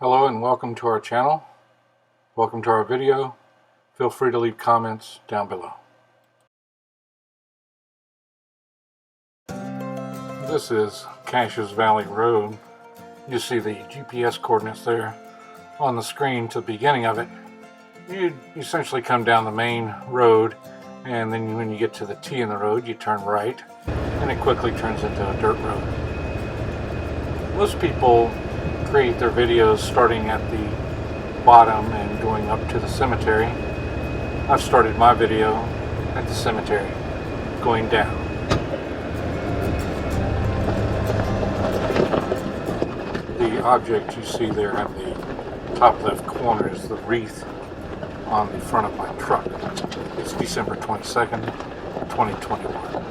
Hello and welcome to our channel. Welcome to our video. Feel free to leave comments down below. This is Caches Valley Road. You see the GPS coordinates there on the screen to the beginning of it. You essentially come down the main road, and then when you get to the T in the road, you turn right, and it quickly turns into a dirt road. Most people create their videos starting at the bottom and going up to the cemetery. I've started my video at the cemetery, going down. The object you see there in the top left corner is the wreath on the front of my truck. It's December 22nd, 2021.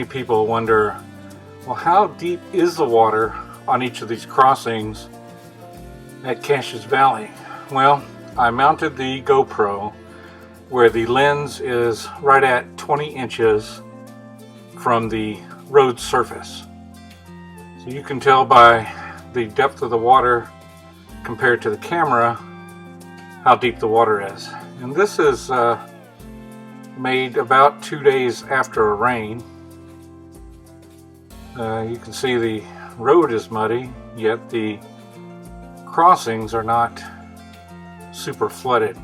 People wonder, well, how deep is the water on each of these crossings at Caches Valley? Well, I mounted the GoPro where the lens is right at 20 inches from the road surface. So you can tell by the depth of the water compared to the camera how deep the water is. And this is made about 2 days after a rain. You can see the road is muddy, yet the crossings are not super flooded.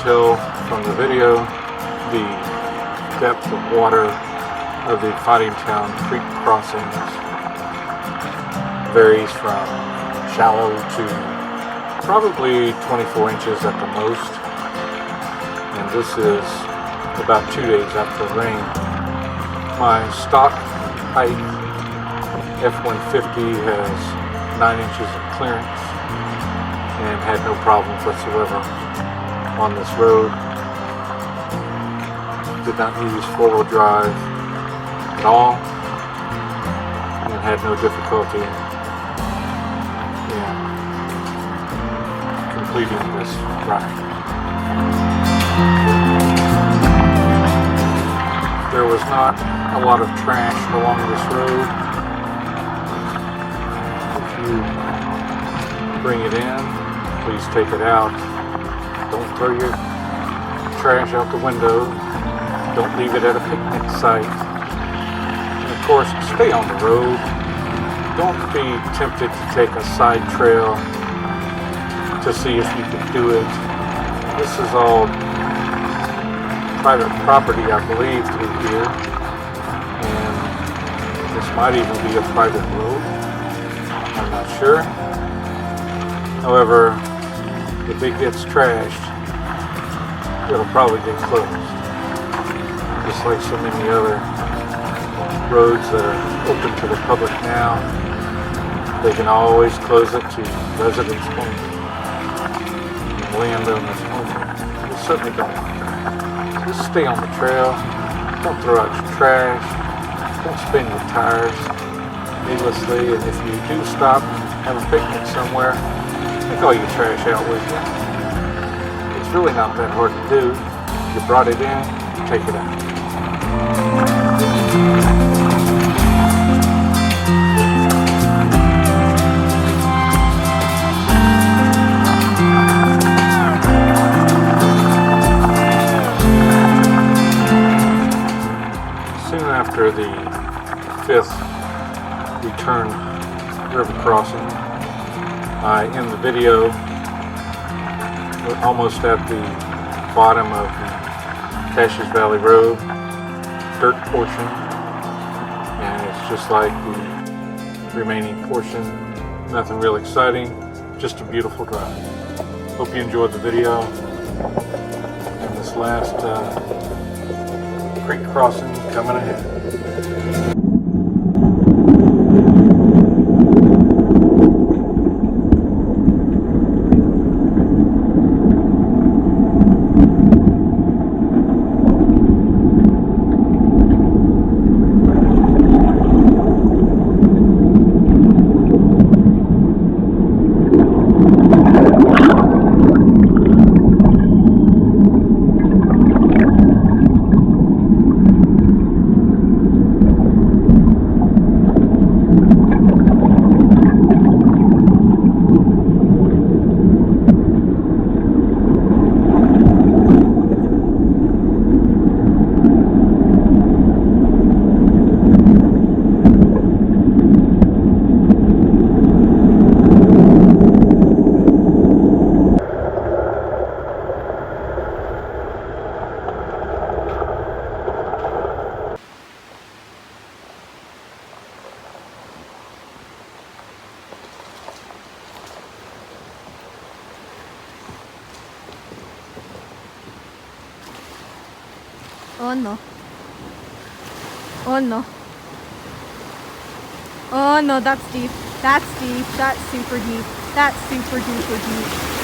Tell from the video, the depth of water of the Fighting Town Creek crossings varies from shallow to probably 24 inches at the most, and this is about 2 days after the rain. My stock height F-150 has 9 inches of clearance and had no problems whatsoever on this road. Did not use four-wheel drive at all and had no difficulty in completing this ride. There was not a lot of trash along this road. If you bring it in, please take it out. Don't throw your trash out the window. Don't leave it at a picnic site. And of course, stay on the road. Don't be tempted to take a side trail to see if you can do it. This is all private property, I believe, through here. And this might even be a private road. I'm not sure. However, if it gets trashed, it'll probably get closed. Just like so many other roads that are open to the public now, they can always close it to residents only and landowners only. We certainly don't want that. Just stay on the trail. Don't throw out your trash. Don't spin your tires needlessly. And if you do stop, have a picnic somewhere, take all your trash out with you. It's really not that hard to do. You brought it in, take it out. Soon after the 5th return river crossing, I end the video. We're almost at the bottom of the Caches Valley Road, dirt portion, and it's just like the remaining portion. Nothing real exciting, just a beautiful drive. Hope you enjoyed the video and this last creek crossing coming ahead. no. Oh no. Oh no, that's deep. That's deep. That's super deep. That's super duper deep.